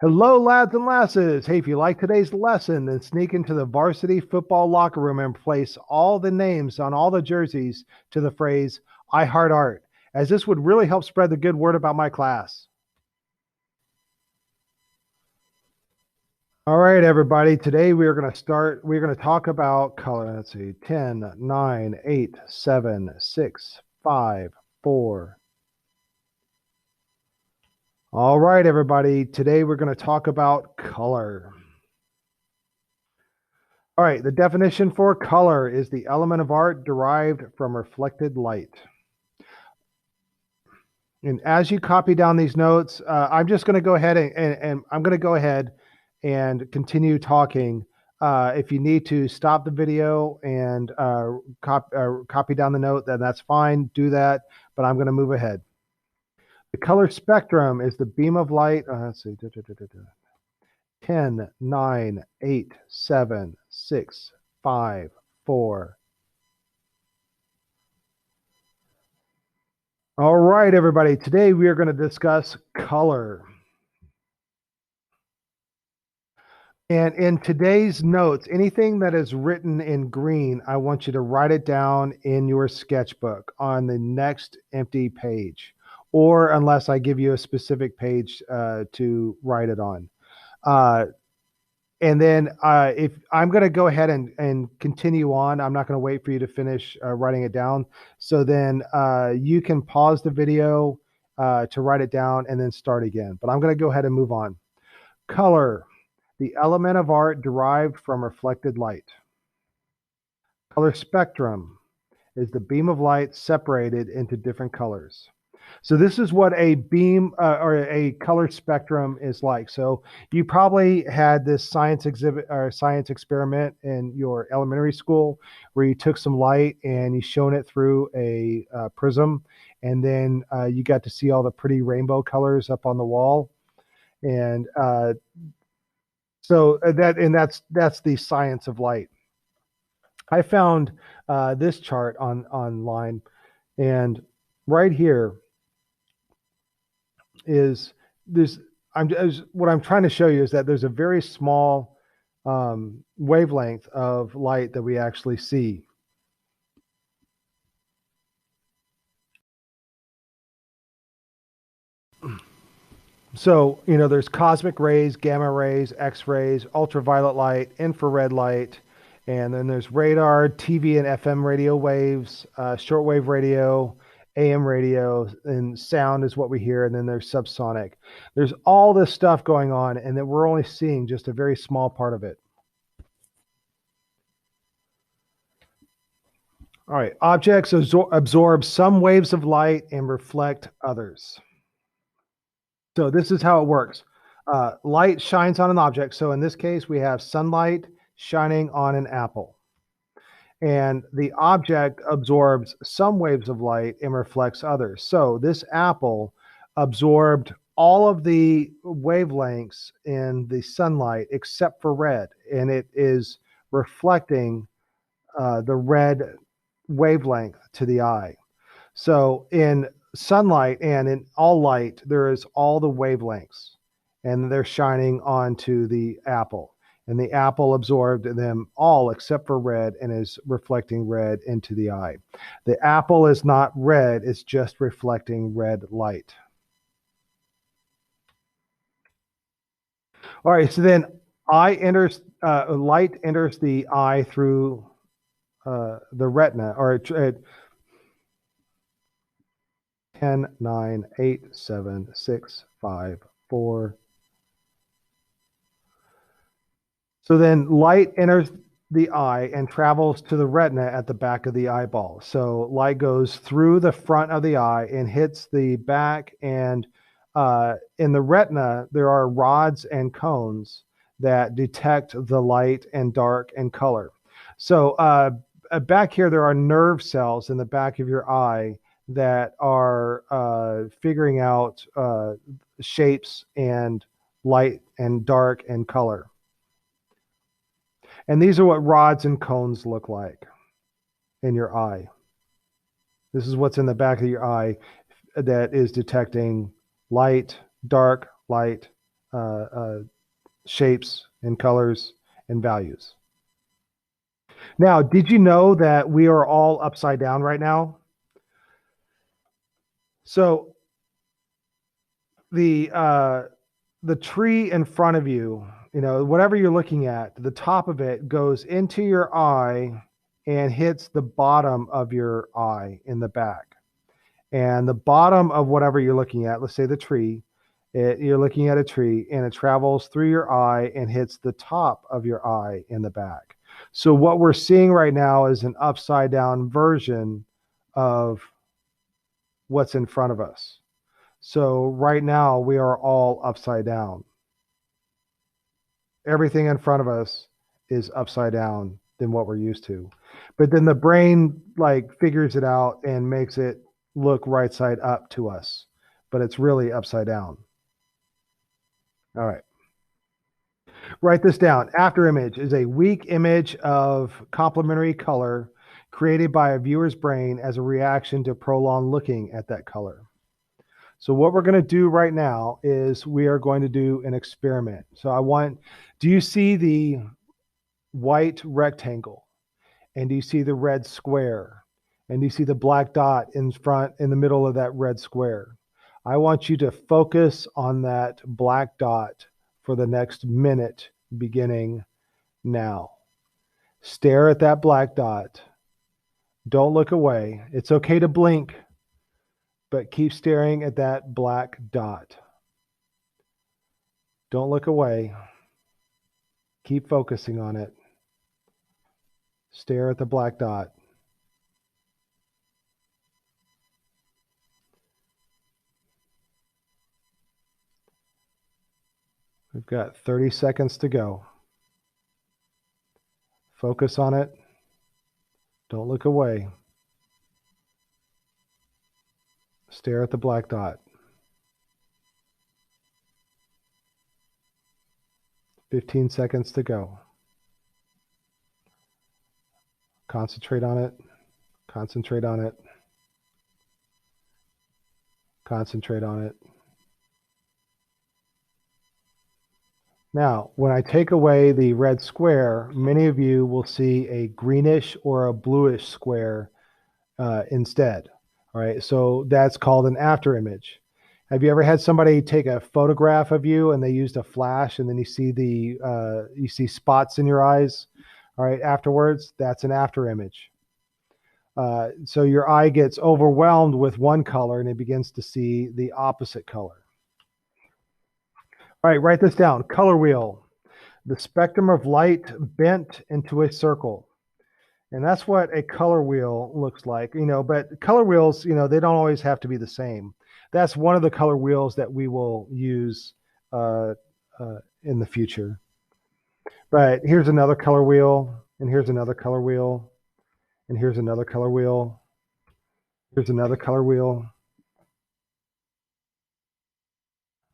Hello, lads and lasses. Hey, if you like today's lesson, then sneak into the varsity football locker room and place all the names on all the jerseys to the phrase, I heart art, as this would really help spread the good word about my class. All right, everybody. Today we're going to talk about color. Let's see, 10, 9, 8, 7, 6, 5, 4. All right, everybody. Today we're going to talk about color. All right, the definition for color is the element of art derived from reflected light. And as you copy down these notes, I'm just going to go ahead and I'm going to go ahead and continue talking. If you need to stop the video and copy down the note, then that's fine. Do that, but I'm going to move ahead. The color spectrum is the beam of light. Let's see. 10, 9, 8, 7, 6, 5, 4. All right, everybody. Today we are going to discuss color. And in today's notes, anything that is written in green, I want you to write it down in your sketchbook on the next empty page, or unless I give you a specific page to write it on. Uh, and then if I'm going to go ahead and continue on, I'm not going to wait for you to finish writing it down. So then you can pause the video to write it down and then start again. But I'm going to go ahead and move on. Color, the element of art derived from reflected light. Color spectrum is the beam of light separated into different colors. So this is what a beam or a color spectrum is like. So you probably had this science exhibit or science experiment in your elementary school where you took some light and you shone it through a prism, and then you got to see all the pretty rainbow colors up on the wall. And that's the science of light. I found this chart online, and right here is this. What I'm trying to show you is that there's a very small wavelength of light that we actually see. So, there's cosmic rays, gamma rays, X-rays, ultraviolet light, infrared light, and then there's radar, TV and FM radio waves, shortwave radio, AM radio, and sound is what we hear, and then there's subsonic. There's all this stuff going on, and that we're only seeing just a very small part of it. All right, objects absorb some waves of light and reflect others. So this is how it works. Light shines on an object. So in this case, we have sunlight shining on an apple. And the object absorbs some waves of light and reflects others. So this apple absorbed all of the wavelengths in the sunlight except for red, and it is reflecting the red wavelength to the eye. So in sunlight and in all light, there is all the wavelengths, and they're shining onto the apple. And the apple absorbed them all except for red and is reflecting red into the eye. The apple is not red, it's just reflecting red light. All right, so then light enters the eye through the retina, or 10, 9, 8, 7, 6, 5, 4. So then light enters the eye and travels to the retina at the back of the eyeball. So light goes through the front of the eye and hits the back. And in the retina, there are rods and cones that detect the light and dark and color. So back here, there are nerve cells in the back of your eye that are figuring out shapes and light and dark and color. And these are what rods and cones look like in your eye. This is what's in the back of your eye that is detecting light, dark, light, shapes and colors and values. Now, did you know that we are all upside down right now? So the tree in front of you, whatever you're looking at, the top of it goes into your eye and hits the bottom of your eye in the back. And the bottom of whatever you're looking at, let's say the tree, you're looking at a tree and it travels through your eye and hits the top of your eye in the back. So what we're seeing right now is an upside down version of what's in front of us. So right now we are all upside down. Everything in front of us is upside down than what we're used to. But then the brain like figures it out and makes it look right side up to us, but it's really upside down. All right. Write this down. After image is a weak image of complementary color created by a viewer's brain as a reaction to prolonged looking at that color. So what we're going to do right now is we are going to do an experiment. So do you see the white rectangle? And do you see the red square? And do you see the black dot in the middle of that red square? I want you to focus on that black dot for the next minute, beginning now. Stare at that black dot. Don't look away. It's okay to blink, but keep staring at that black dot. Don't look away. Keep focusing on it. Stare at the black dot. We've got 30 seconds to go. Focus on it. Don't look away. Stare at the black dot. 15 seconds to go. Concentrate on it. Concentrate on it. Concentrate on it. Now, when I take away the red square, many of you will see a greenish or a bluish square instead. All right, so that's called an after image. Have you ever had somebody take a photograph of you and they used a flash and then you see spots in your eyes? All right, afterwards, that's an after image. So your eye gets overwhelmed with one color and it begins to see the opposite color. All right, write this down. Color wheel. The spectrum of light bent into a circle. And that's what a color wheel looks like, but color wheels, they don't always have to be the same. That's one of the color wheels that we will use in the future. But here's another color wheel, and here's another color wheel, and here's another color wheel. Here's another color wheel.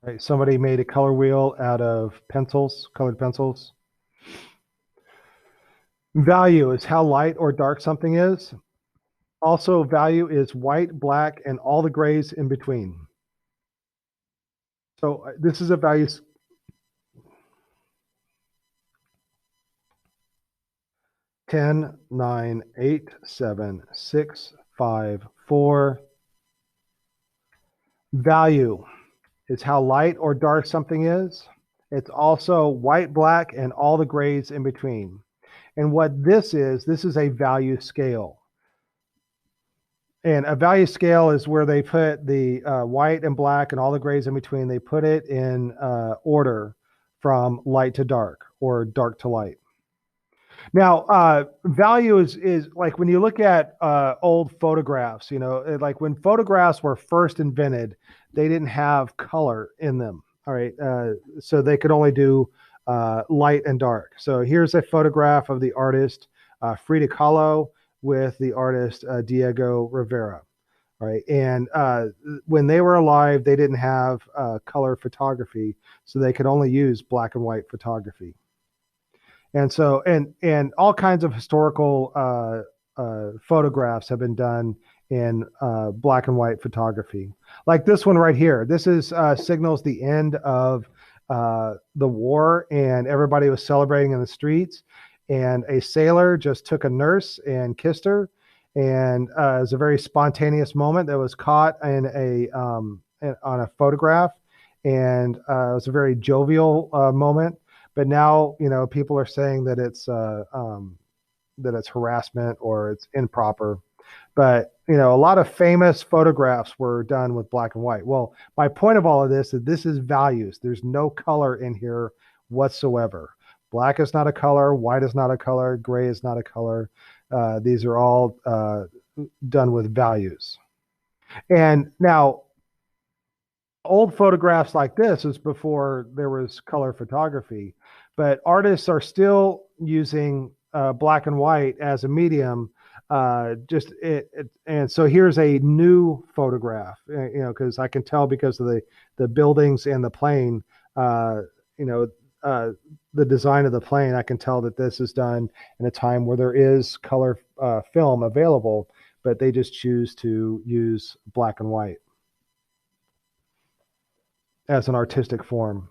Right, somebody made a color wheel out of pencils, colored pencils. Value is how light or dark something is. Also, value is white, black, and all the grays in between. So this is a value. 10, 9, 8, 7, 6, 5, 4. Value is how light or dark something is. It's also white, black, and all the grays in between. And what this is a value scale. And a value scale is where they put the white and black and all the grays in between. They put it in order from light to dark or dark to light. Now, value is like when you look at old photographs, like when photographs were first invented, they didn't have color in them. All right. So they could only do light and dark. So here's a photograph of the artist Frida Kahlo with the artist Diego Rivera. All right. And when they were alive, they didn't have color photography, so they could only use black and white photography. And so, and all kinds of historical photographs have been done in black and white photography. Like this one right here. This is signals the end of the war, and everybody was celebrating in the streets. And a sailor just took a nurse and kissed her, and it was a very spontaneous moment that was caught in on a photograph, and it was a very jovial moment. But now, people are saying that it's harassment or it's improper. But a lot of famous photographs were done with black and white. Well, my point of all of this is values. There's no color in here whatsoever. Black is not a color, white is not a color, gray is not a color. These are all done with values. And now, old photographs like this is before there was color photography, but artists are still using black and white as a medium. And so here's a new photograph, because I can tell because of the buildings and the plane, you know, the design of the plane. I can tell that this is done in a time where there is color film available, but they just choose to use black and white as an artistic form.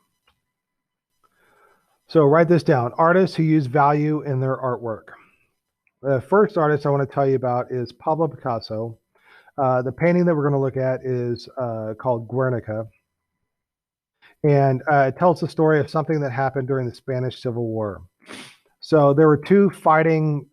So write this down: artists who use value in their artwork. The first artist I want to tell you about is Pablo Picasso. The painting that we're going to look at is called Guernica. And it tells the story of something that happened during the Spanish Civil War. So there were two fighting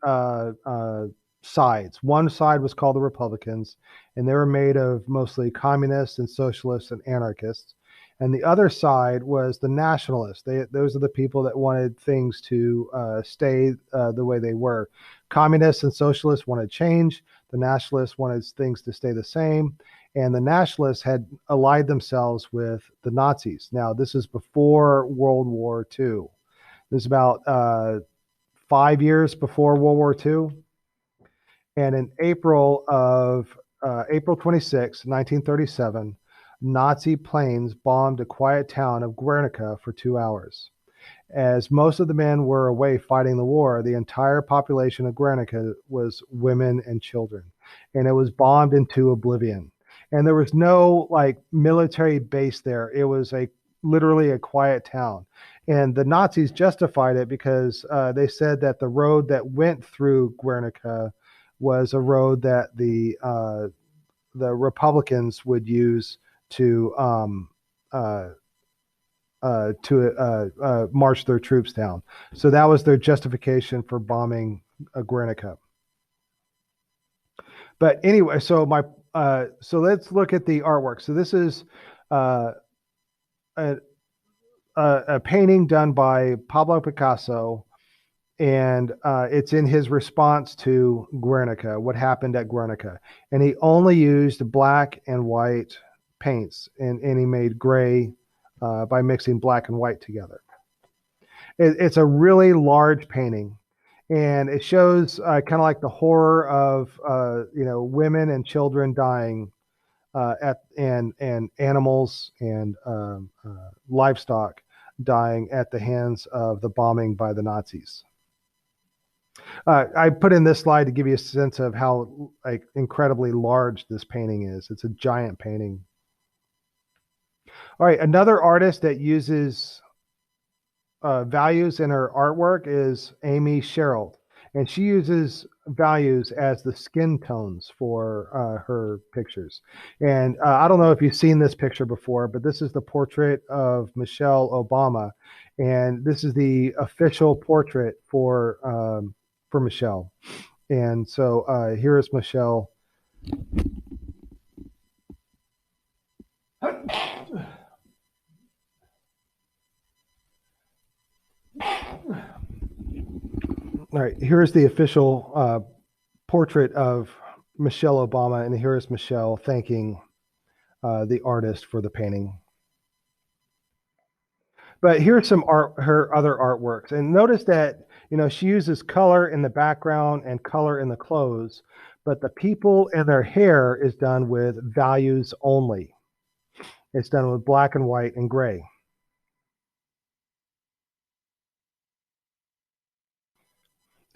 sides. One side was called the Republicans, and they were made of mostly communists and socialists and anarchists. And the other side was the nationalists. Those are the people that wanted things to stay the way they were. Communists and socialists wanted change. The nationalists wanted things to stay the same. And the nationalists had allied themselves with the Nazis. Now, this is before World War II. This is about 5 years before World War II. And in April 26, 1937, Nazi planes bombed a quiet town of Guernica for 2 hours. As most of the men were away fighting the war, the entire population of Guernica was women and children, and it was bombed into oblivion. And there was no military base there. It was literally a quiet town. And the Nazis justified it because they said that the road that went through Guernica was a road that the Republicans would use to march their troops down. So that was their justification for bombing Guernica. But anyway, so let's look at the artwork. So this is a painting done by Pablo Picasso, and it's in his response to Guernica, what happened at Guernica. And he only used black and white paints, and he made gray by mixing black and white together. It's a really large painting, and it shows kind of like the horror of women and children dying and animals and livestock dying at the hands of the bombing by the Nazis. I put in this slide to give you a sense of how incredibly large this painting is. It's a giant painting. All right, another artist that uses values in her artwork is Amy Sherald, and she uses values as the skin tones for her pictures. And I don't know if you've seen this picture before, but this is the portrait of Michelle Obama, and this is the official portrait for Michelle. And so here is Michelle. All right, here's the official portrait of Michelle Obama, and here is Michelle thanking the artist for the painting. But here's some her other artworks, and notice that she uses color in the background and color in the clothes, but the people and their hair is done with values only. It's done with black and white and gray.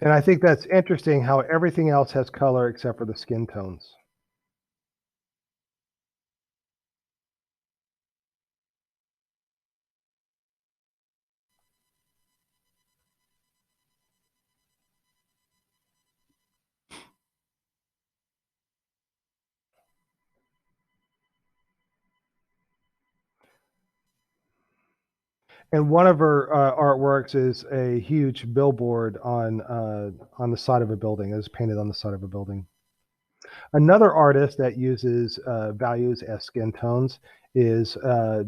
And I think that's interesting how everything else has color except for the skin tones. And one of her artworks is a huge billboard on the side of a building. It's painted on the side of a building. Another artist that uses values as skin tones is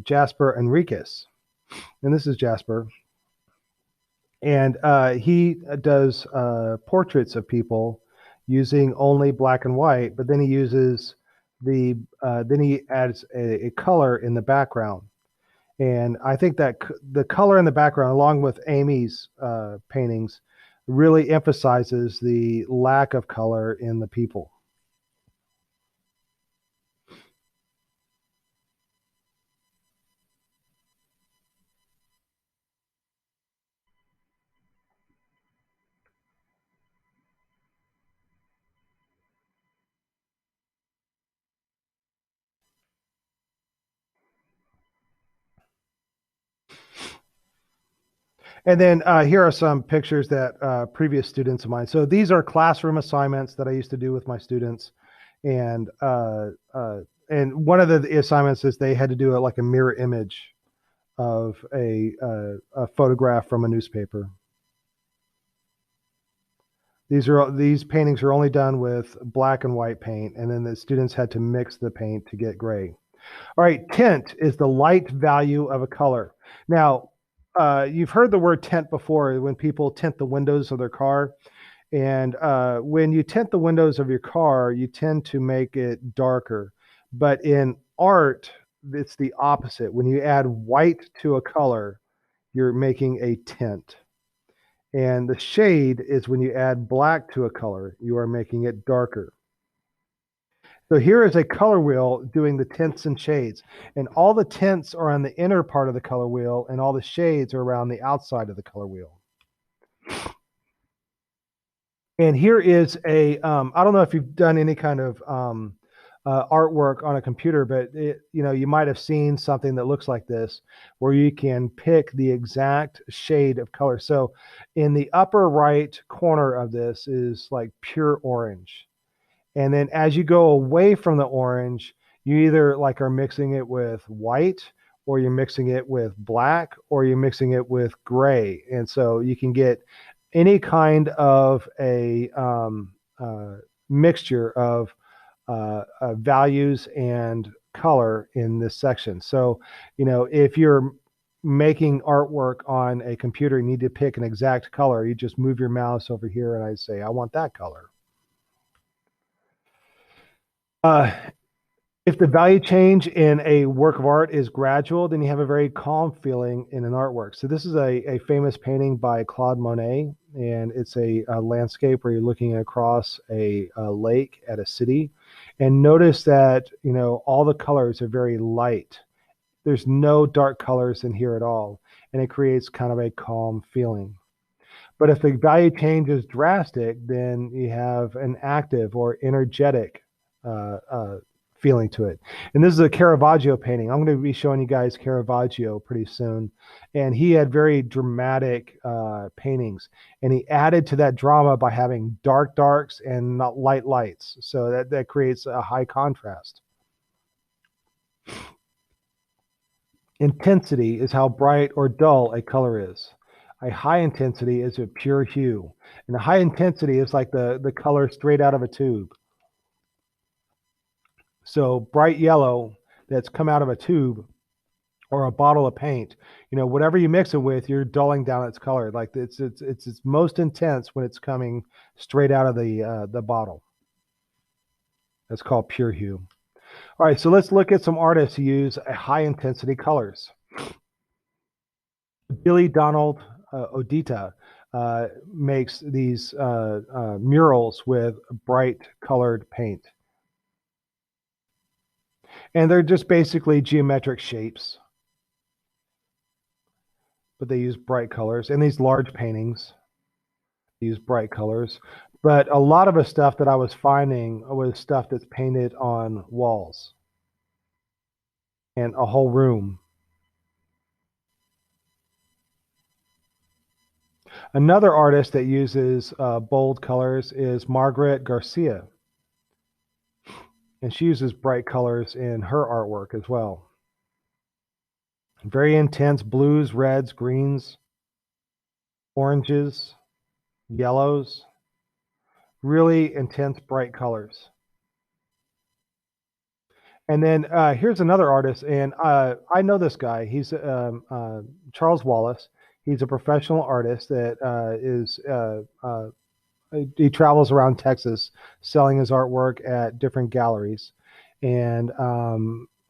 Jasper Enriquez, and this is Jasper, and he does portraits of people using only black and white, but then he uses then he adds a color in the background. And I think that the color in the background, along with Amy's paintings, really emphasizes the lack of color in the people. And then here are some pictures that previous students of mine. So these are classroom assignments that I used to do with my students, and one of the assignments is they had to do it like a mirror image of a photograph from a newspaper. These paintings are only done with black and white paint, and then the students had to mix the paint to get gray. All right, tint is the light value of a color. Now, you've heard the word tint before when people tint the windows of their car. And when you tint the windows of your car, you tend to make it darker. But in art, it's the opposite. When you add white to a color, you're making a tint. And the shade is when you add black to a color, you are making it darker. So here is a color wheel doing the tints and shades. And all the tints are on the inner part of the color wheel, and all the shades are around the outside of the color wheel. And here is I don't know if you've done any kind of artwork on a computer, but you might have seen something that looks like this, where you can pick the exact shade of color. So in the upper right corner of this is like pure orange. And then as you go away from the orange, you either like are mixing it with white, or you're mixing it with black, or you're mixing it with gray. And so you can get any kind of a mixture of values and color in this section. So, if you're making artwork on a computer, you need to pick an exact color. You just move your mouse over here and I say, I want that color. Uh, if the value change in a work of art is gradual, then you have a very calm feeling in an artwork. So this is a famous painting by Claude Monet, and it's a landscape where you're looking across a lake at a city. And notice that, all the colors are very light. There's no dark colors in here at all, and it creates kind of a calm feeling. But if the value change is drastic, then you have an active or energetic uh, uh, feeling to it. And this is a Caravaggio painting. I'm going to be showing you guys Caravaggio pretty soon. And he had very dramatic paintings. And he added to that drama by having dark darks and not light lights. So that creates a high contrast. Intensity is how bright or dull a color is. A high intensity is a pure hue. And a high intensity is like the color straight out of a tube. So bright yellow that's come out of a tube or a bottle of paint, whatever you mix it with, you're dulling down its color. Like it's most intense when it's coming straight out of the bottle. That's called pure hue. All right, so let's look at some artists who use high intensity colors. Billy Donald Odita makes these murals with bright colored paint. And they're just basically geometric shapes, but they use bright colors. And these large paintings use bright colors. But a lot of the stuff that I was finding was stuff that's painted on walls and a whole room. Another artist that uses bold colors is Margaret Garcia. And she uses bright colors in her artwork as well. Very intense blues, reds, greens, oranges, yellows, really intense, bright colors. And then here's another artist, and I know this guy. He's Charles Wallace. He's a professional artist that he travels around Texas selling his artwork at different galleries. And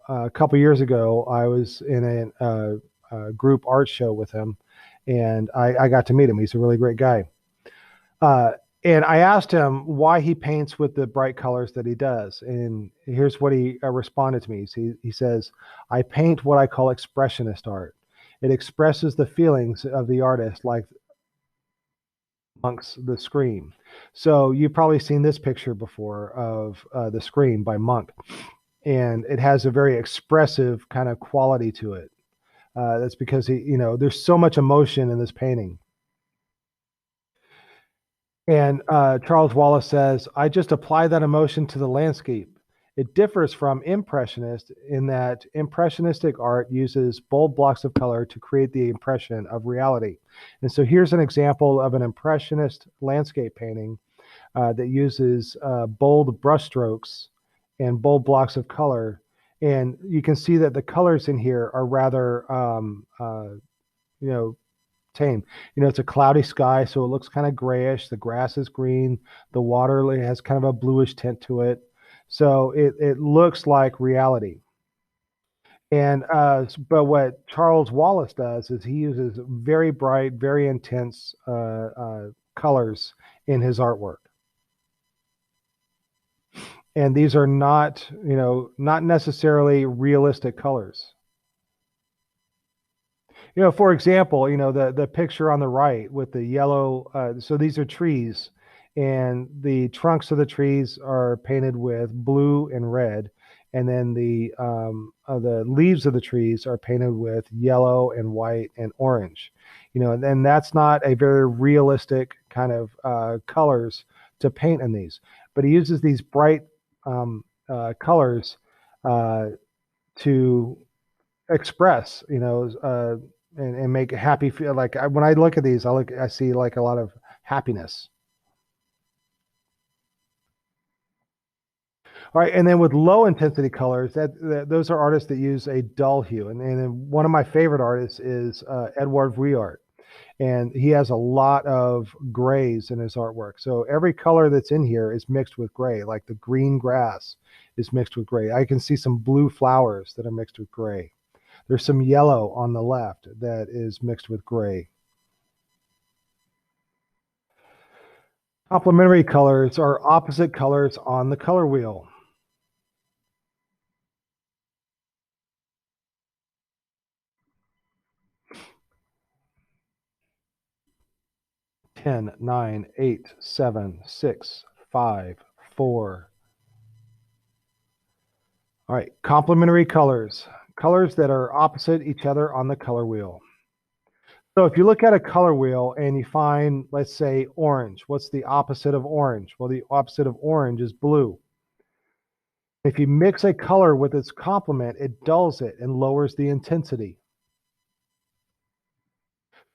a couple years ago, I was in a group art show with him, and I got to meet him. He's a really great guy. Uh, and I asked him why he paints with the bright colors that he does. And here's what he responded to me. He says, I paint what I call expressionist art. It expresses the feelings of the artist like Monk's The Scream. So you've probably seen this picture before of The Scream by Monk. And it has a very expressive kind of quality to it. That's because there's so much emotion in this painting. And Charles Wallace says, I just apply that emotion to the landscape. It differs from Impressionist in that Impressionistic art uses bold blocks of color to create the impression of reality. And so here's an example of an Impressionist landscape painting that uses bold brushstrokes and bold blocks of color. And you can see that the colors in here are rather, you know, tame. It's a cloudy sky, so it looks kind of grayish. The grass is green. The water has kind of a bluish tint to it. So it looks like reality. And but what Charles Wallace does is he uses very bright, very intense colors in his artwork. And these are not necessarily realistic colors. For example, the picture on the right with the yellow. So these are trees, and the trunks of the trees are painted with blue and red, and then the leaves of the trees are painted with yellow and white and orange. And then that's not a very realistic kind of colors to paint in these, but he uses these bright colors uh, to express, and make a happy feel. Like when I look at these, I see like a lot of happiness. All right, and then with low intensity colors, those are artists that use a dull hue, and then one of my favorite artists is Edouard Vuillard, and he has a lot of grays in his artwork. So every color that's in here is mixed with gray, like the green grass is mixed with gray. I can see some blue flowers that are mixed with gray. There's some yellow on the left that is mixed with gray. Complementary colors are opposite colors on the color wheel. 10, 9, 8, 7, 6, 5, 4. All right, complementary colors. Colors that are opposite each other on the color wheel. So if you look at a color wheel and you find, let's say, orange, what's the opposite of orange? Well, the opposite of orange is blue. If you mix a color with its complement, it dulls it and lowers the intensity.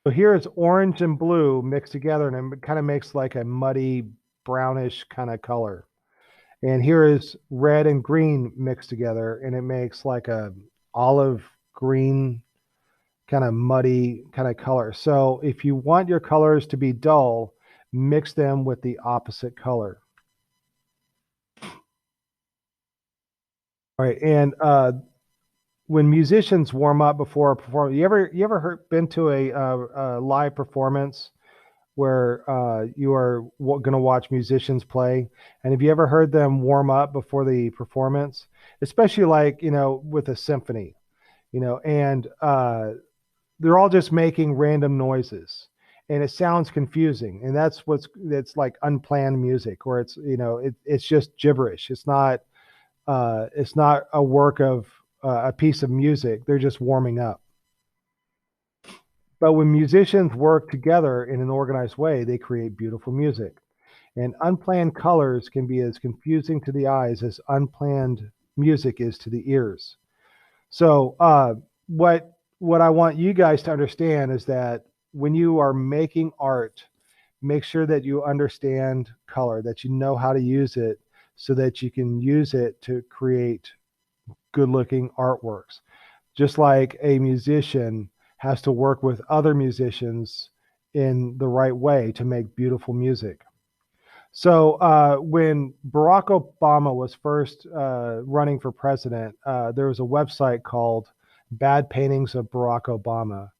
So here is orange and blue mixed together, and it kind of makes like a muddy, brownish kind of color. And here is red and green mixed together, and it makes like a olive green kind of muddy kind of color. So if you want your colors to be dull, mix them with the opposite color. All right, and when musicians warm up before a performance, you ever been to a live performance where you are going to watch musicians play, and have you ever heard them warm up before the performance, especially like with a symphony, and they're all just making random noises, and it sounds confusing, and that's like unplanned music, or it's just gibberish. It's not a work of a piece of music. They're just warming up. But when musicians work together in an organized way, they create beautiful music. And unplanned colors can be as confusing to the eyes as unplanned music is to the ears. So, what what I want you guys to understand is that when you are making art, make sure that you understand color, that you know how to use it so that you can use it to create good looking artworks. Just like a musician has to work with other musicians in the right way to make beautiful music. So when Barack Obama was first running for president, there was a website called Bad Paintings of Barack Obama.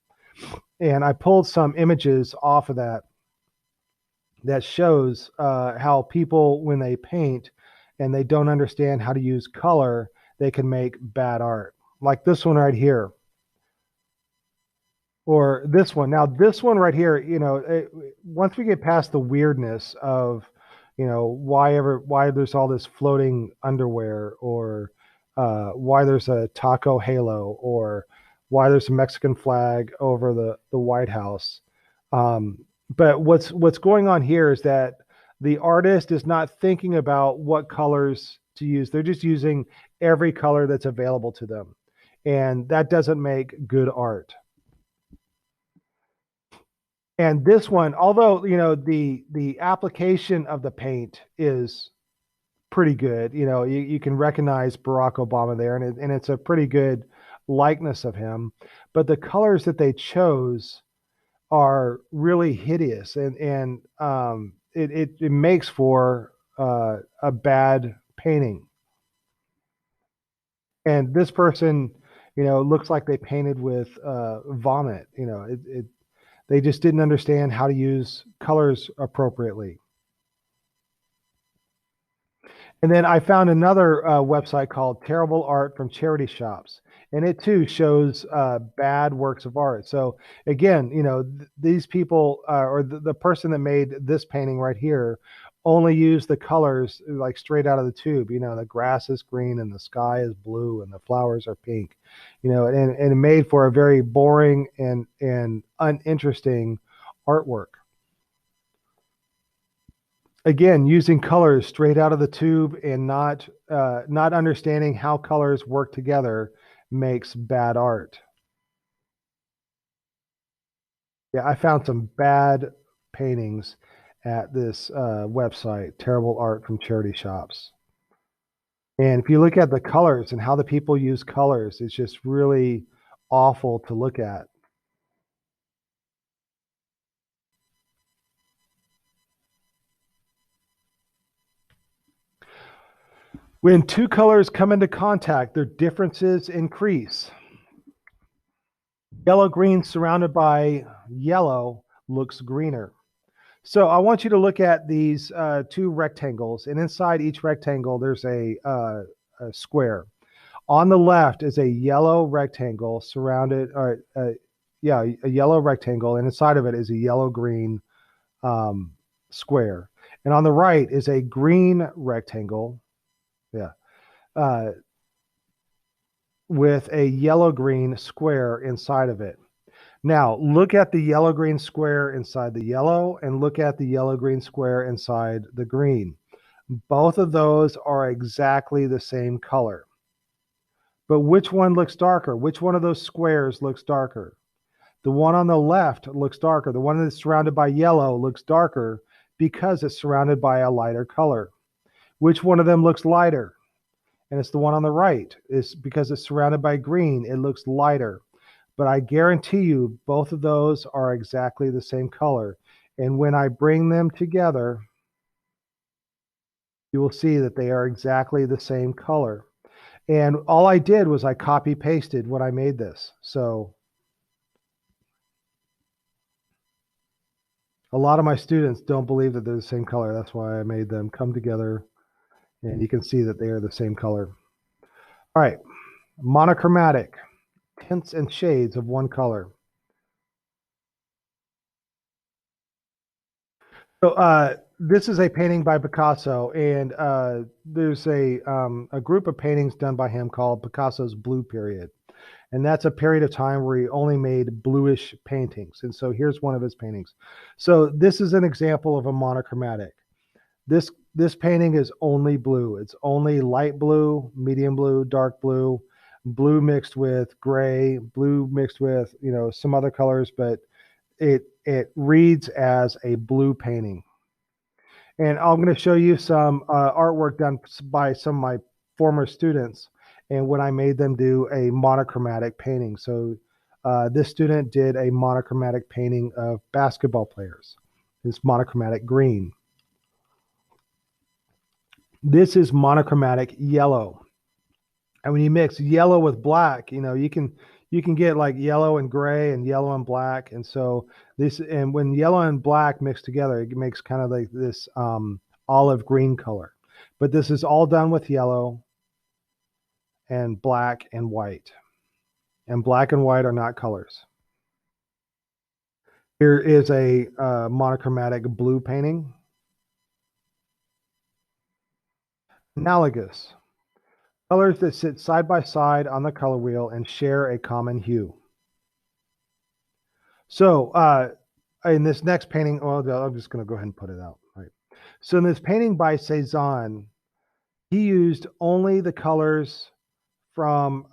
And I pulled some images off of that that shows how people, when they paint and they don't understand how to use color, they can make bad art. Like this one right here, or this one. Now, this one right here, once we get past the weirdness of, why there's all this floating underwear, or why there's a taco halo, or why there's a Mexican flag over the White House. But what's going on here is that the artist is not thinking about what colors to use. They're just using every color that's available to them, and that doesn't make good art. And this one, although the application of the paint is pretty good, you can recognize Barack Obama there, and it's a pretty good likeness of him. But the colors that they chose are really hideous, and it makes for a bad painting. And this person, looks like they painted with vomit. They just didn't understand how to use colors appropriately. And then I found another website called Terrible Art from Charity Shops, and it too shows bad works of art. So again, these people or the person that made this painting right here only used the colors like straight out of the tube. The grass is green and the sky is blue and the flowers are pink. And it made for a very boring and uninteresting artwork. Again, using colors straight out of the tube and not understanding how colors work together makes bad art. Yeah, I found some bad paintings at this website, Terrible Art from Charity Shops. And if you look at the colors and how the people use colors, it's just really awful to look at. When two colors come into contact, their differences increase. Yellow green surrounded by yellow looks greener. So I want you to look at these two rectangles, and inside each rectangle, there's a square. On the left is a yellow rectangle surrounded, or yeah, a yellow rectangle, and inside of it is a yellow-green square. And on the right is a green rectangle, yeah, uh, with a yellow-green square inside of it. Now, look at the yellow-green square inside the yellow, and look at the yellow-green square inside the green. Both of those are exactly the same color. But which one looks darker? Which one of those squares looks darker? The one on the left looks darker. The one that's surrounded by yellow looks darker because it's surrounded by a lighter color. Which one of them looks lighter? And it's the one on the right. It's because it's surrounded by green. It looks lighter. But I guarantee you both of those are exactly the same color. And when I bring them together, you will see that they are exactly the same color. And all I did was I copy pasted when I made this. So a lot of my students don't believe that they're the same color. That's why I made them come together, and you can see that they are the same color. All right, monochromatic, tints and shades of one color. So this is a painting by Picasso, and there's a group of paintings done by him called Picasso's Blue Period. And that's a period of time where he only made bluish paintings. And so here's one of his paintings. So this is an example of a monochromatic. This painting is only blue. It's only light blue, medium blue, dark blue. blue mixed with gray, blue mixed with, some other colors, but it reads as a blue painting. And I'm going to show you some artwork done by some of my former students and when I made them do a monochromatic painting. So this student did a monochromatic painting of basketball players. It's monochromatic green. This is monochromatic yellow. And when you mix yellow with black, you can get like yellow and gray and yellow and black. And so and when yellow and black mix together, it makes kind of like this olive green color. But this is all done with yellow and black and white. And black and white are not colors. Here is a monochromatic blue painting. Analogous. Colors that sit side by side on the color wheel and share a common hue. So in this next painting, I'm just going to go ahead and put it out. Right. So in this painting by Cezanne, he used only the colors from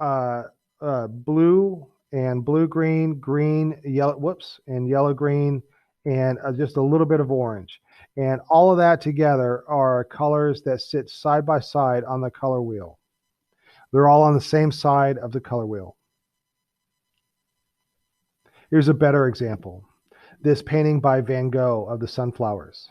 blue and blue-green, green, yellow, and yellow-green, and just a little bit of orange. And all of that together are colors that sit side by side on the color wheel. They're all on the same side of the color wheel. Here's a better example. This painting by Van Gogh of the sunflowers.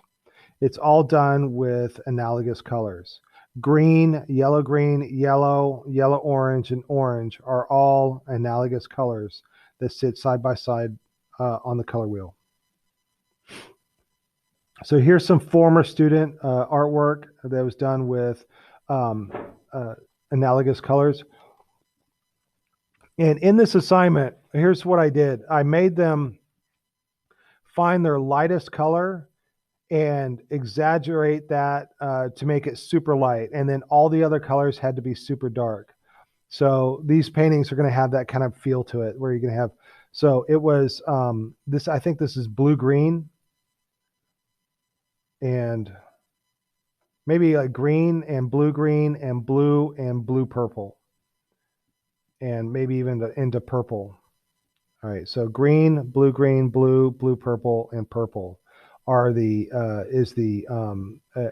It's all done with analogous colors. Green, yellow, yellow, orange, and orange are all analogous colors that sit side by side on the color wheel. So here's some former student artwork that was done with analogous colors. And in this assignment, here's what I did. I made them find their lightest color and exaggerate that to make it super light. And then all the other colors had to be super dark. So these paintings are going to have that kind of feel to it where you're going to have, so it was this, I think this is blue-green and maybe like green and blue-green and blue-purple and maybe even into purple. All right, so green, blue-green, blue-purple, and purple are the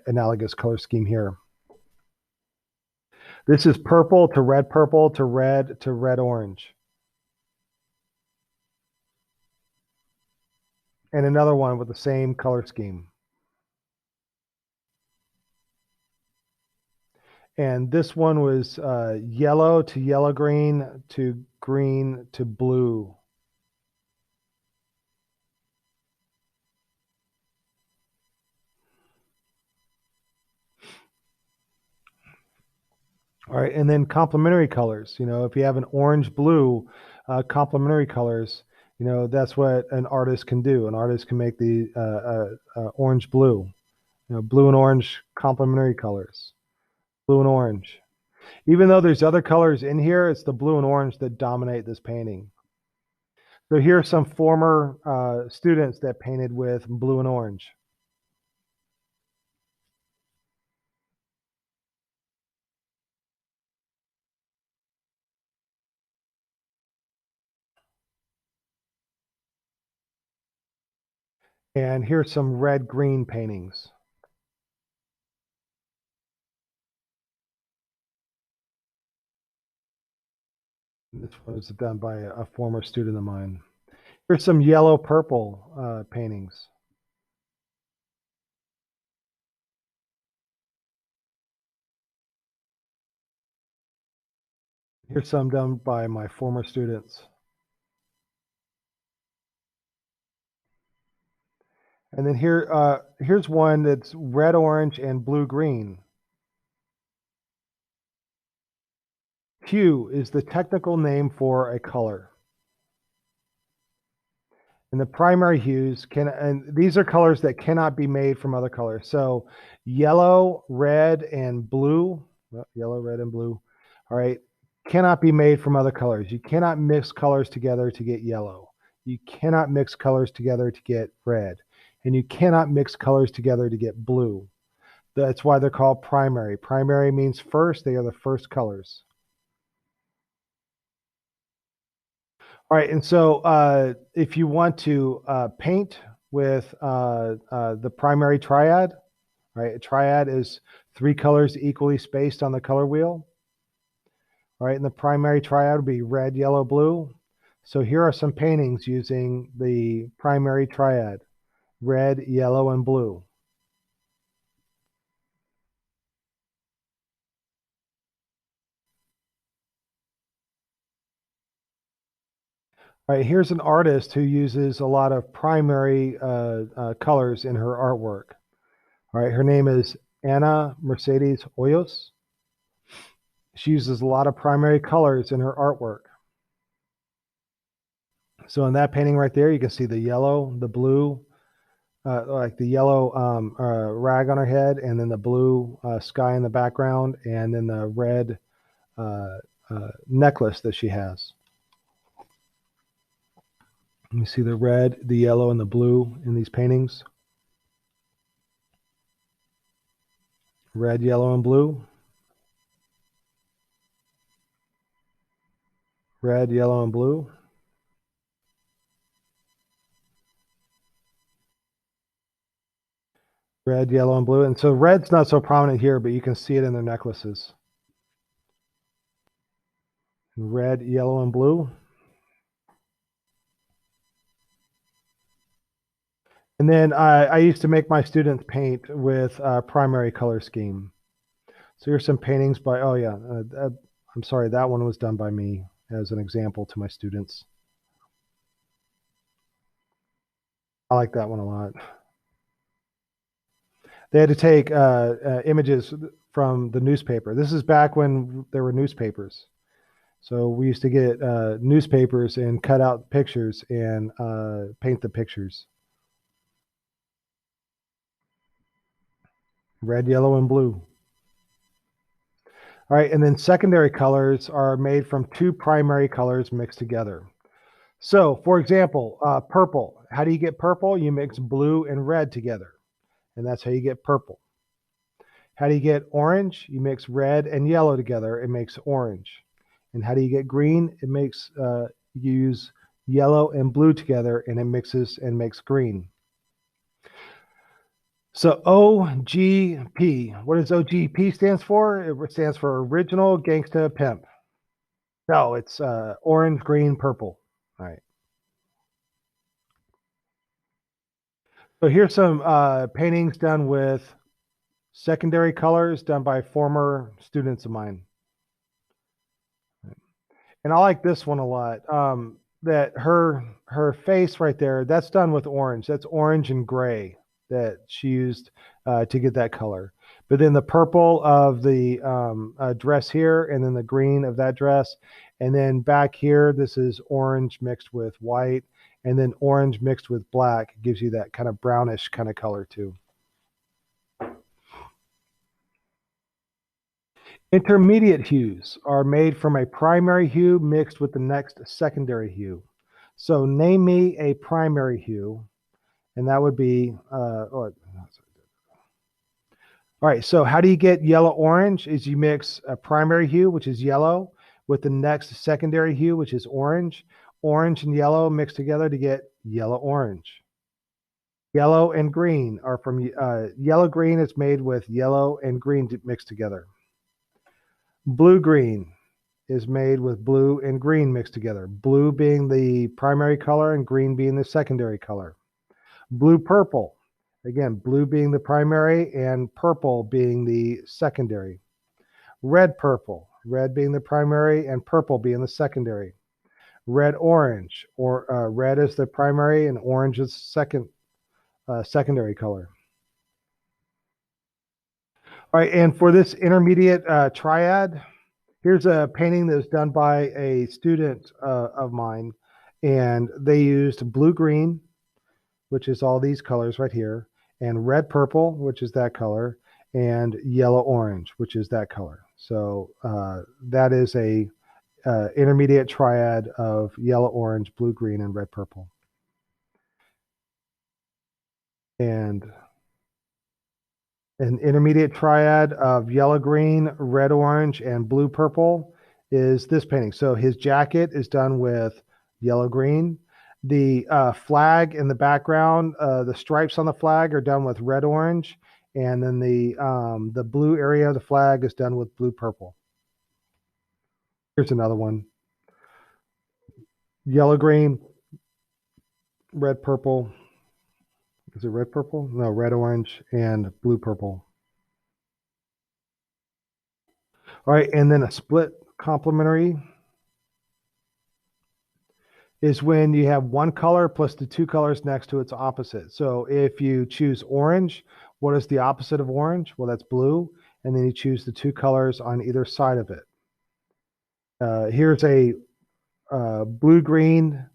analogous color scheme here. This is purple to red orange. And another one with the same color scheme. And this one was yellow to yellow-green to green to blue. All right, and then complementary colors. If you have an orange-blue complementary colors, that's what an artist can do. An artist can make the orange-blue. Blue and orange complementary colors. Blue and orange. Even though there's other colors in here, it's the blue and orange that dominate this painting. So here are some former students that painted with blue and orange. And here's some red-green paintings. This was done by a former student of mine. Here's some yellow-purple paintings. Here's some done by my former students. And then here's one that's red-orange and blue-green. Hue is the technical name for a color. And the primary hues and these are colors that cannot be made from other colors. So yellow, red, and blue, yellow, red, and blue, all right, cannot be made from other colors. You cannot mix colors together to get yellow. You cannot mix colors together to get red. And you cannot mix colors together to get blue. That's why they're called primary. Primary means first, they are the first colors. All right, and so if you want to paint with the primary triad, right? A triad is three colors equally spaced on the color wheel. All right, and the primary triad would be red, yellow, blue. So here are some paintings using the primary triad, red, yellow, and blue. All right, here's an artist who uses a lot of primary colors in her artwork. All right, her name is Ana Mercedes Hoyos. She uses a lot of primary colors in her artwork. So in that painting right there, you can see the yellow, the blue, like the yellow rag on her head, and then the blue sky in the background, and then the red necklace that she has. You see the red, the yellow, and the blue in these paintings. Red, yellow, and blue. Red, yellow, and blue. Red, yellow, and blue. And so red's not so prominent here, but you can see it in their necklaces. Red, yellow, and blue. And then I used to make my students paint with primary color scheme. So here's some paintings by, oh yeah, I'm sorry, that one was done by me as an example to my students. I like that one a lot. They had to take images from the newspaper. This is back when there were newspapers. So we used to get newspapers and cut out pictures and paint the pictures. Red, yellow, and blue. All right, and then secondary colors are made from two primary colors mixed together. So, for example, purple. How do you get purple? You mix blue and red together, and that's how you get purple. How do you get orange? You mix red and yellow together, it makes orange. And how do you get green? It makes you use yellow and blue together, and it mixes and makes green. So OGP, what does OGP stands for? It stands for Original Gangsta Pimp. No, it's orange, green, purple. All right. So here's some paintings done with secondary colors done by former students of mine. And I like this one a lot. That her face right there, that's done with orange. That's orange and gray that she used to get that color. But then the purple of the dress here, and then the green of that dress, and then back here, this is orange mixed with white, and then orange mixed with black gives you that kind of brownish kind of color too. Intermediate hues are made from a primary hue mixed with the next secondary hue. So name me a primary hue, and that would be, all right, so how do you get yellow orange? Is you mix a primary hue, which is yellow, with the next secondary hue, which is orange. Orange and yellow mixed together to get yellow orange. Yellow and green are from yellow green is made with yellow and green mixed together. Blue green is made with blue and green mixed together. Blue being the primary color and green being the secondary color. Blue purple, again, blue being the primary and purple being the secondary. Red purple, red being the primary and purple being the secondary. Red orange, or red is the primary and orange is secondary color. All right, and for this intermediate triad, here's a painting that was done by a student of mine, and they used blue green, which is all these colors right here, and red purple, which is that color, and yellow orange, which is that color. So that is a intermediate triad of yellow orange, blue green, and red purple. And an intermediate triad of yellow green, red orange, and blue purple is this painting. So his jacket is done with yellow green. The flag in the background, the stripes on the flag are done with red orange, and then the blue area of the flag is done with blue purple. Here's another one: yellow green, red purple. Is it red purple? No, red orange and blue purple. All right, and then a split complementary is when you have one color plus the two colors next to its opposite. So if you choose orange, what is the opposite of orange? Well, that's blue. And then you choose the two colors on either side of it. Here's a blue, green,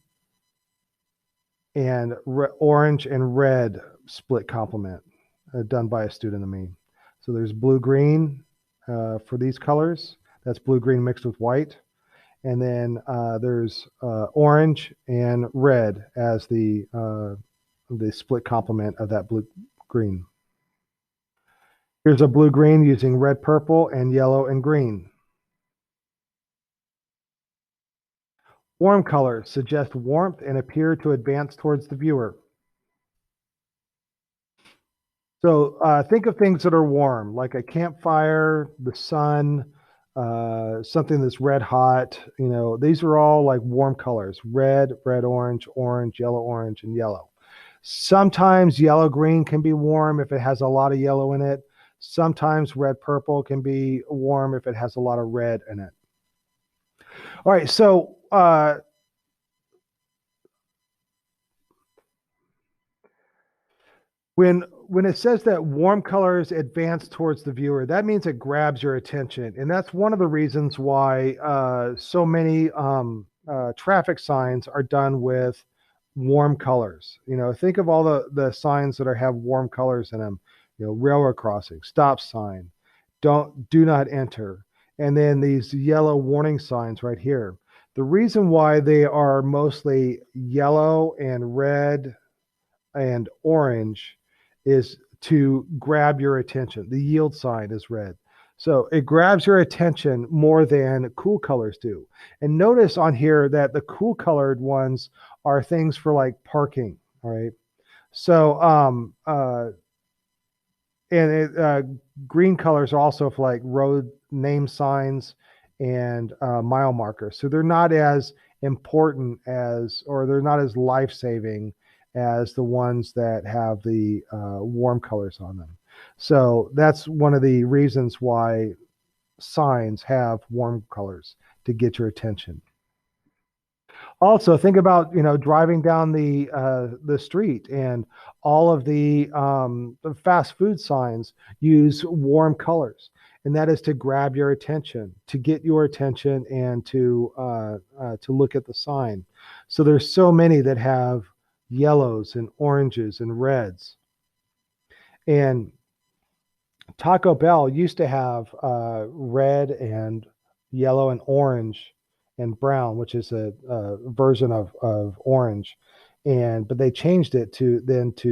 and orange and red split complement done by a student of me. So there's blue, green for these colors. That's blue, green mixed with white. And then there's orange and red as the split complement of that blue green. Here's a blue green using red purple and yellow and green. Warm colors suggest warmth and appear to advance towards the viewer. So think of things that are warm, like a campfire, the sun, something that's red hot. You know, these are all like warm colors: red, red, orange, orange, yellow, orange, and yellow. Sometimes yellow green can be warm if it has a lot of yellow in it. Sometimes red purple can be warm if it has a lot of red in it. All right, so when it says that warm colors advance towards the viewer, that means it grabs your attention, and that's one of the reasons why so many traffic signs are done with warm colors. You know, think of all the signs that have warm colors in them. You know, railroad crossing, stop sign, do not enter, and then these yellow warning signs right here. The reason why they are mostly yellow and red and orange is to grab your attention. The yield sign is red. So it grabs your attention more than cool colors do. And notice on here that the cool colored ones are things for like parking. All right. So, green colors are also for like road name signs and mile markers. So they're not as important as, or they're not as life saving as the ones that have the warm colors on them. So that's one of the reasons why signs have warm colors to get your attention. Also, think about, you know, driving down the street, and all of the fast food signs use warm colors, and that is to grab your attention, to get your attention, and to look at the sign. So there's so many that have yellows and oranges and reds. And Taco Bell used to have red and yellow and orange and brown, which is a version of orange. But they changed it to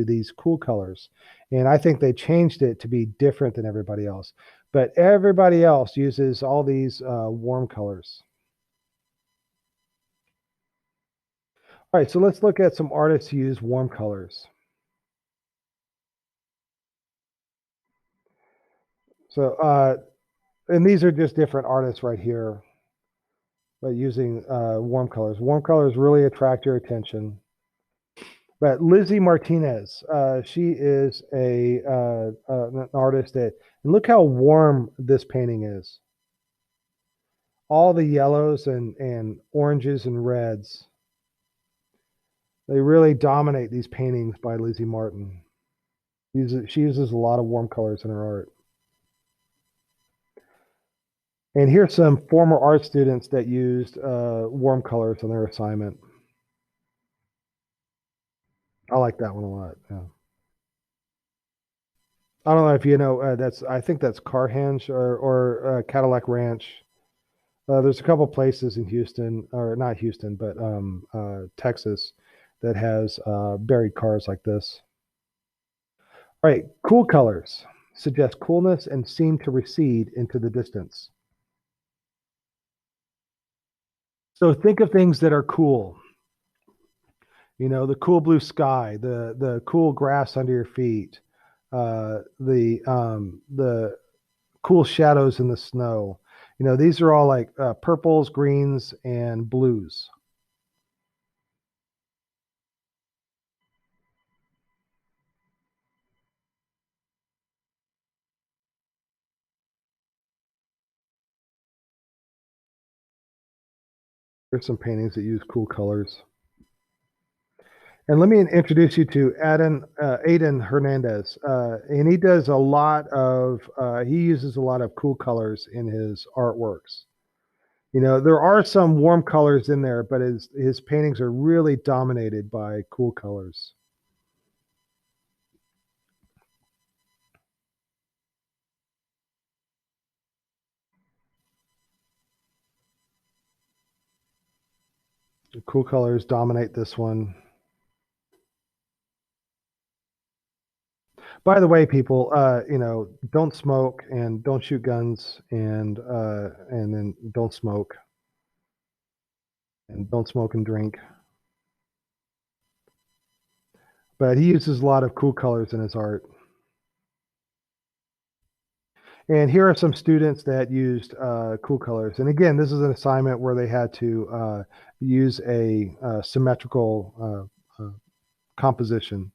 these cool colors. And I think they changed it to be different than everybody else. But everybody else uses all these warm colors. All right, so let's look at some artists who use warm colors. So, and these are just different artists right here, but using warm colors. Warm colors really attract your attention. But Lizzie Martinez, she is an artist that, and look how warm this painting is. All the yellows and oranges and reds. They really dominate these paintings by Lizzie Martin. She uses a lot of warm colors in her art. And here's some former art students that used warm colors on their assignment. I like that one a lot. Yeah. I don't know if you know, I think that's Carhenge or Cadillac Ranch. There's a couple places in Houston, or not Houston, but Texas, that has buried cars like this. All right, cool colors suggest coolness and seem to recede into the distance. So think of things that are cool. The cool blue sky, the cool grass under your feet, the cool shadows in the snow. These are all like purples, greens, and blues. There's some paintings that use cool colors. And let me introduce you to Aiden Hernandez. And he does a lot of, he uses a lot of cool colors in his artworks. There are some warm colors in there, but his paintings are really dominated by cool colors. The cool colors dominate this one. By the way, people, don't smoke and don't shoot guns and then don't smoke and don't smoke and drink. But he uses a lot of cool colors in his art. And here are some students that used cool colors. And again, this is an assignment where they had to use a symmetrical composition.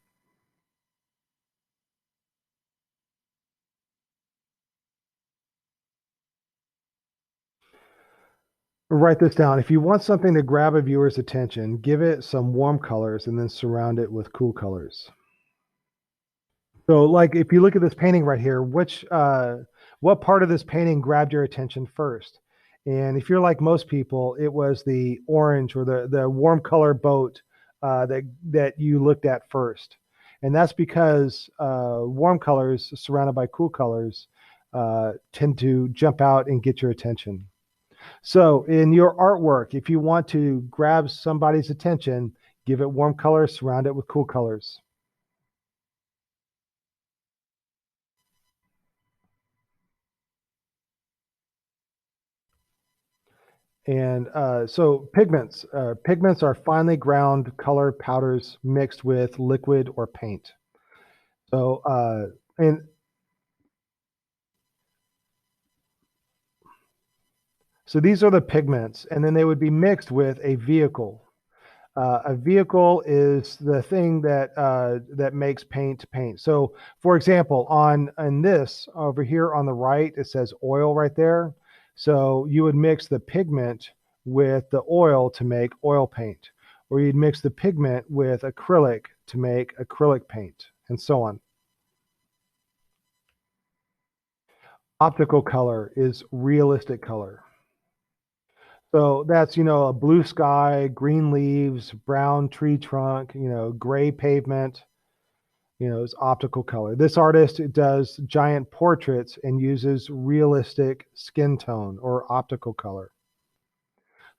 Write this down. If you want something to grab a viewer's attention, give it some warm colors and then surround it with cool colors. So, like, if you look at this painting right here, what part of this painting grabbed your attention first? And if you're like most people, it was the orange or the warm color boat that you looked at first, and that's because warm colors surrounded by cool colors tend to jump out and get your attention. So, in your artwork, if you want to grab somebody's attention, give it warm colors, surround it with cool colors. And so pigments. Pigments are finely ground color powders mixed with liquid or paint. So and so these are the pigments, and then they would be mixed with a vehicle. A vehicle is the thing that makes paint paint. So, for example, on this over here on the right, it says oil right there. So you would mix the pigment with the oil to make oil paint, or you'd mix the pigment with acrylic to make acrylic paint, and so on. Optical color is realistic color. So that's, a blue sky, green leaves, brown tree trunk, gray pavement, is optical color. This artist does giant portraits and uses realistic skin tone or optical color.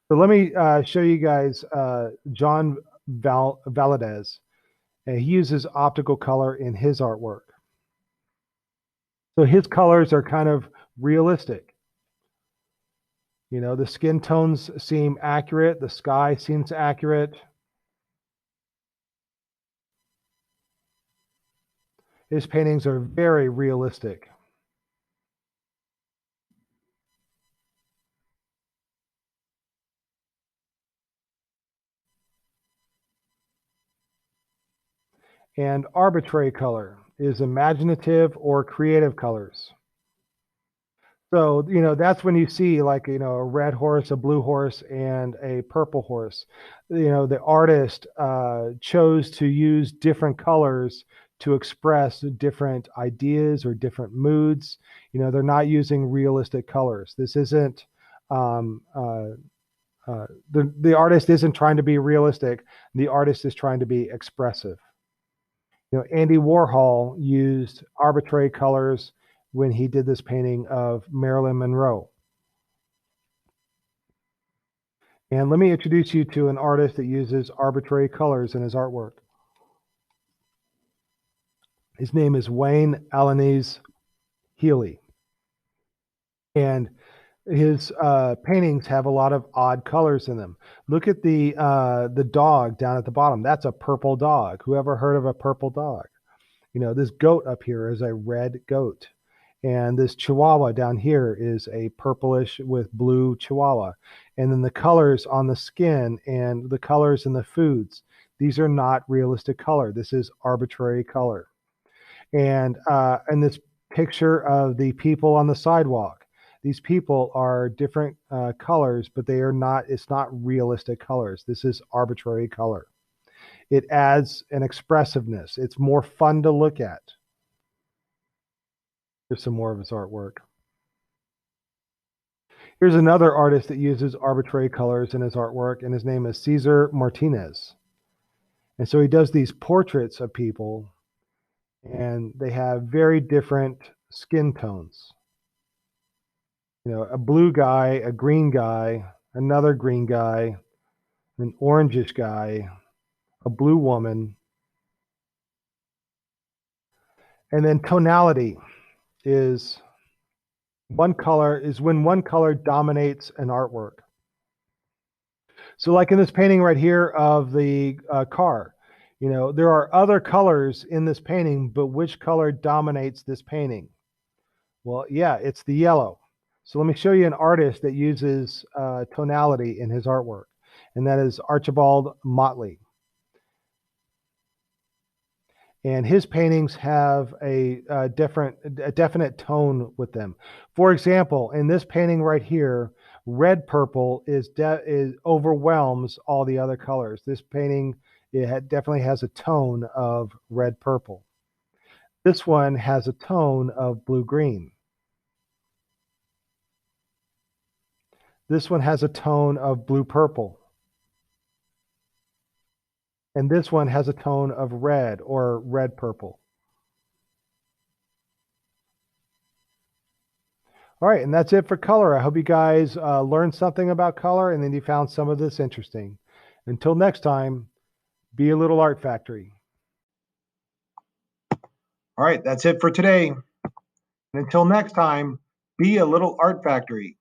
So let me show you guys John Valadez. He uses optical color in his artwork. So his colors are kind of realistic. The skin tones seem accurate. The sky seems accurate. His paintings are very realistic. And arbitrary color is imaginative or creative colors. So, that's when you see like, a red horse, a blue horse, and a purple horse. The artist chose to use different colors to express different ideas or different moods. They're not using realistic colors. This isn't, the artist isn't trying to be realistic. The artist is trying to be expressive. Andy Warhol used arbitrary colors when he did this painting of Marilyn Monroe. And let me introduce you to an artist that uses arbitrary colors in his artwork. His name is Wayne Alanis Healy. And his paintings have a lot of odd colors in them. Look at the dog down at the bottom. That's a purple dog. Whoever heard of a purple dog? You know, this goat up here is a red goat. And this chihuahua down here is a purplish with blue chihuahua. And then the colors on the skin and the colors in the foods, these are not realistic color. This is arbitrary color. And this picture of the people on the sidewalk, these people are different colors, but they are not, it's not realistic colors. This is arbitrary color. It adds an expressiveness. It's more fun to look at. Here's some more of his artwork. Here's another artist that uses arbitrary colors in his artwork, and his name is Cesar Martinez. And so he does these portraits of people, and they have very different skin tones. You know, a blue guy, a green guy, another green guy, an orangish guy, a blue woman. And then tonality is when one color dominates an artwork. So like in this painting right here of the car, you know, there are other colors in this painting, but which color dominates this painting? Well, yeah, it's the yellow. So let me show you an artist that uses tonality in his artwork, and that is Archibald Motley. And his paintings have a definite tone with them. For example, in this painting right here, red purple is overwhelms all the other colors. This painting definitely has a tone of red purple. This one has a tone of blue green. This one has a tone of blue purple. And this one has a tone of red or red purple. All right, and that's it for color. I hope you guys learned something about color and then you found some of this interesting. Until next time, be a little art factory. All right, that's it for today. And until next time, be a little art factory.